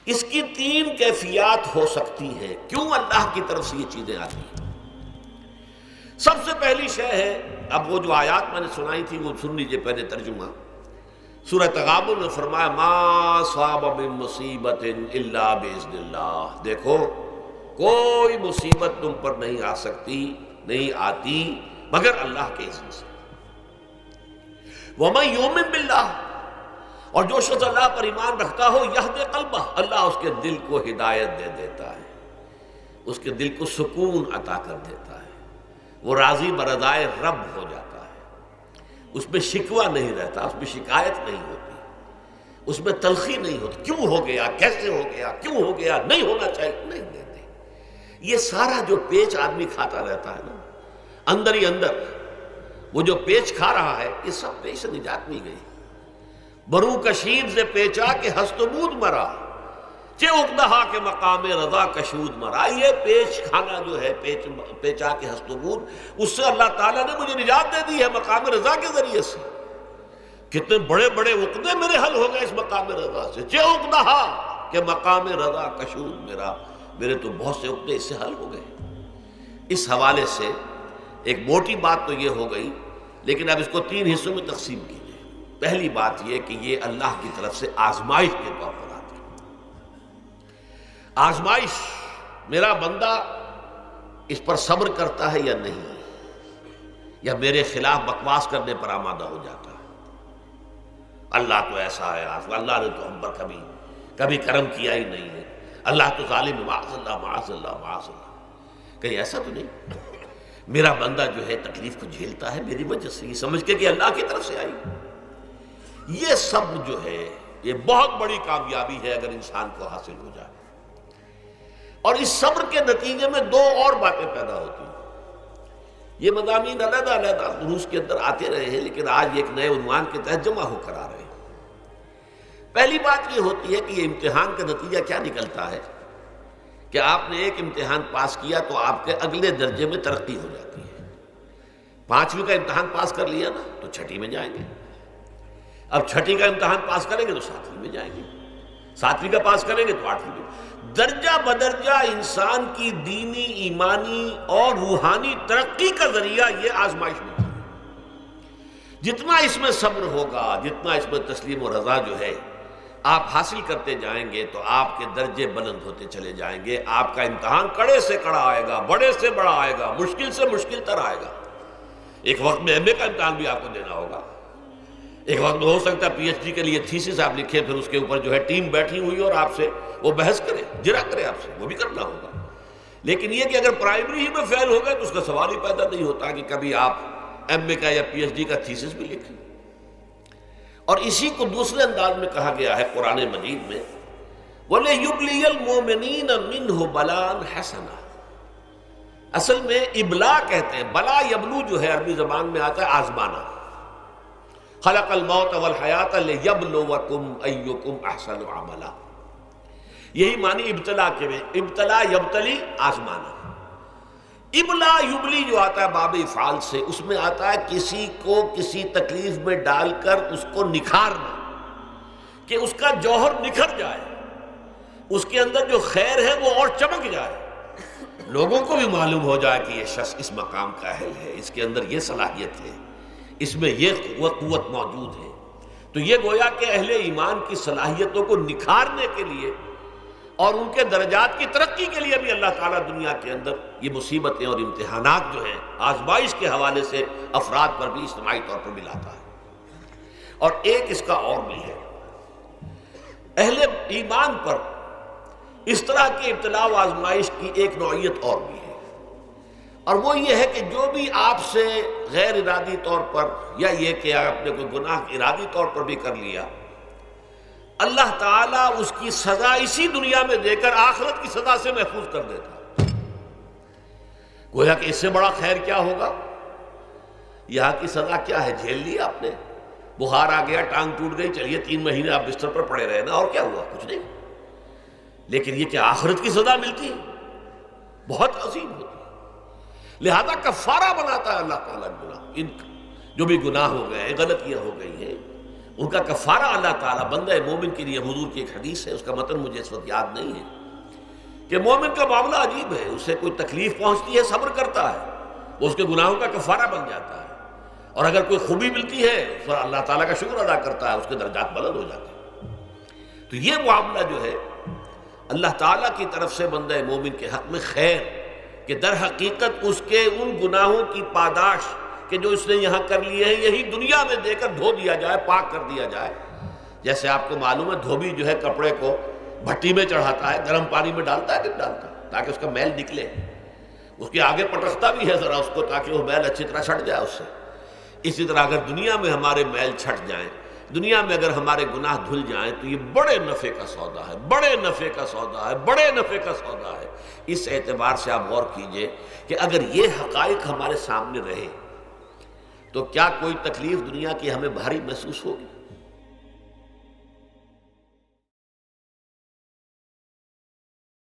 اس کی تین کیفیات ہو سکتی ہیں. کیوں اللہ کی طرف سے یہ چیزیں آتی ہیں؟ سب سے پہلی شے ہے، اب وہ جو آیات میں نے سنائی تھی وہ سن لیجیے پہلے ترجمہ. سورہ تغابن میں فرمایا ما صاب من مصیبت الا باذن اللہ. دیکھو کوئی مصیبت تم پر نہیں آ سکتی، نہیں آتی مگر اللہ کے اذن سے. ومن یؤمن باللہ، اور جو شخص اللہ پر ایمان رکھتا ہو یہدی قلبہ، اللہ اس کے دل کو ہدایت دے دیتا ہے، اس کے دل کو سکون عطا کر دیتا ہے. وہ راضی برضائے رب ہو جاتا ہے، اس میں شکوہ نہیں رہتا، اس میں شکایت نہیں ہوتی، اس میں تلخی نہیں ہوتی. کیوں ہو گیا، کیسے ہو گیا، کیوں ہو گیا، نہیں ہونا چاہیے، نہیں دیتے. یہ سارا جو پیچ آدمی کھاتا رہتا ہے نا اندر ہی اندر، وہ جو پیچ کھا رہا ہے، یہ سب پیچ سے نجات نہیں گئی. برو کشید سے پیچا کہ ہست بود مرا، چے اقدہا کے مقام رضا کشود مرا. یہ پیچ کھانا جو ہے، پیچا کے ہست بود، اس سے اللہ تعالیٰ نے مجھے نجات دے دی ہے مقام رضا کے ذریعے سے. کتنے بڑے بڑے عقدے میرے حل ہو گئے اس مقام رضا سے. چے اقدہا کہ مقام رضا کشود میرا، میرے تو بہت سے عقدے اس سے حل ہو گئے. اس حوالے سے ایک موٹی بات تو یہ ہو گئی، لیکن اب اس کو تین حصوں میں تقسیم کیجیے. پہلی بات یہ کہ یہ اللہ کی طرف سے آزمائش کے طور پر آتی ہے. آزمائش، میرا بندہ اس پر صبر کرتا ہے یا نہیں، یا میرے خلاف بکواس کرنے پر آمادہ ہو جاتا ہے. اللہ تو ایسا ہے، اللہ نے تو ہم پر کبھی کرم کیا ہی نہیں ہے، اللہ تو ظالم ہے، معاذ اللہ معاذ اللہ معاذ اللہ. کہیں ایسا تو نہیں، میرا بندہ جو ہے تکلیف کو جھیلتا ہے میری وجہ سے، یہ سمجھ کے کہ اللہ کی طرف سے آئی. یہ سب جو ہے یہ بہت بڑی کامیابی ہے اگر انسان کو حاصل ہو جائے. اور اس صبر کے نتیجے میں دو اور باتیں پیدا ہوتی ہیں. یہ مضامین علیحدہ علیحدہ دروس کے اندر آتے رہے ہیں، لیکن آج ایک نئے عنوان کے تحت جمع ہو کر آ رہے ہیں. پہلی بات یہ ہوتی ہے کہ یہ امتحان کا نتیجہ کیا نکلتا ہے کہ آپ نے ایک امتحان پاس کیا تو آپ کے اگلے درجے میں ترقی ہو جاتی ہے. 5ویں کا امتحان پاس کر لیا نا تو 6ٹھی میں جائیں گے. اب 6ٹھی کا امتحان پاس کریں گے تو 7ویں میں جائیں گے. 7ویں کا پاس کریں گے تو 8ویں میں. درجہ بدرجہ انسان کی دینی، ایمانی اور روحانی ترقی کا ذریعہ یہ آزمائش ہوتی ہے. جتنا اس میں صبر ہوگا، جتنا اس میں تسلیم و رضا جو ہے آپ حاصل کرتے جائیں گے تو آپ کے درجے بلند ہوتے چلے جائیں گے. آپ کا امتحان کڑے سے کڑا آئے گا، بڑے سے بڑا آئے گا، مشکل سے مشکل تر آئے گا. ایک وقت میں ایم اے کا امتحان بھی آپ کو دینا ہوگا. ایک وقت میں ہو سکتا ہے پی ایچ ڈی کے لیے تھیسس آپ لکھیں، پھر اس کے اوپر جو ہے ٹیم بیٹھی ہوئی اور آپ سے وہ بحث کرے، جرا کرے آپ سے، وہ بھی کرنا ہوگا. لیکن یہ کہ اگر پرائمری ہی میں فیل ہو گئے تو اس کا سوال ہی پیدا نہیں ہوتا کہ کبھی آپ ایم اے کا یا پی ایچ ڈی کا تھیسس بھی لکھیں. اور اسی کو دوسرے انداز میں کہا گیا ہے قرآن مجید میں وَلِيُبْلِيَ الْمُؤْمِنِينَ مِنْهُ بَلَاءً حَسَنًا. اصل میں ابلا کہتے ہیں، بلا یبلو جو ہے عربی زبان میں آتا ہے آزمانا. خلق الموت والحیات لیبلوکم ایکم احسن عملا. یہی معنی ابتلا کے میں، ابتلا یبتلی آزمانا. ابلا یبلی جو آتا ہے باب افعال سے، اس میں آتا ہے کسی کو کسی تکلیف میں ڈال کر اس کو نکھارنا، کہ اس کا جوہر نکھر جائے، اس کے اندر جو خیر ہے وہ اور چمک جائے، لوگوں کو بھی معلوم ہو جائے کہ یہ شخص اس مقام کا اہل ہے، اس کے اندر یہ صلاحیت ہے، اس میں یہ قوت موجود ہے. تو یہ گویا کہ اہل ایمان کی صلاحیتوں کو نکھارنے کے لیے اور ان کے درجات کی ترقی کے لیے بھی اللہ تعالیٰ دنیا کے اندر یہ مصیبتیں اور امتحانات جو ہیں آزمائش کے حوالے سے افراد پر بھی اجتماعی طور پر بھی لاتا ہے. اور ایک اس کا اور بھی ہے، اہل ایمان پر اس طرح کے ابتلاء و آزمائش کی ایک نوعیت اور بھی ہے، اور وہ یہ ہے کہ جو بھی آپ سے غیر ارادی طور پر یا یہ کہ آپ نے کوئی گناہ ارادی طور پر بھی کر لیا، اللہ تعالیٰ اس کی سزا اسی دنیا میں دے کر آخرت کی سزا سے محفوظ کر دیتا. گویا کہ اس سے بڑا خیر کیا ہوگا؟ یہاں کی سزا کیا ہے؟ جھیل لی آپ نے، بخار آ گیا، ٹانگ ٹوٹ گئی، چلیے 3 مہینے آپ بستر پر پڑے رہے نا، اور کیا ہوا؟ کچھ نہیں. لیکن یہ کہ آخرت کی سزا ملتی ہے بہت عظیم ہوتی ہے. لہذا کفارہ بناتا ہے اللہ تعالیٰ گناہ، ان جو بھی گناہ ہو گئے ہیں، غلطیاں ہو گئی ہیں، ان کا کفارہ اللہ تعالیٰ بندہ مومن کے لیے، حضور کی ایک حدیث ہے، اس کا متن مجھے اس وقت یاد نہیں ہے، کہ مومن کا معاملہ عجیب ہے، اسے کوئی تکلیف پہنچتی ہے صبر کرتا ہے، وہ اس کے گناہوں کا کفارہ بن جاتا ہے، اور اگر کوئی خوبی ملتی ہے تو اللہ تعالیٰ کا شکر ادا کرتا ہے، اس کے درجات بلند ہو جاتے ہیں۔ تو یہ معاملہ جو ہے اللہ تعالیٰ کی طرف سے بندہ مومن کے حق میں خیر، کہ در حقیقت اس کے ان گناہوں کی پاداش کہ جو اس نے یہاں کر لیے ہیں یہی دنیا میں دے کر دھو دیا جائے، پاک کر دیا جائے۔ جیسے آپ کو معلوم ہے دھوبی جو ہے کپڑے کو بھٹی میں چڑھاتا ہے، گرم پانی میں ڈالتا ہے کہ ڈالتا ہے تاکہ اس کا میل نکلے، اس کے آگے پٹکتا بھی ہے ذرا اس کو تاکہ وہ میل اچھی طرح چھٹ جائے اس سے۔ اسی طرح اگر دنیا میں ہمارے میل چھٹ جائیں، دنیا میں اگر ہمارے گناہ دھل جائیں تو یہ بڑے نفع کا سودا ہے، بڑے نفع کا سودا ہے، بڑے نفع کا سودا ہے۔ اس اعتبار سے آپ غور کیجئے کہ اگر یہ حقائق ہمارے سامنے رہے تو کیا کوئی تکلیف دنیا کی ہمیں بھاری محسوس ہوگی؟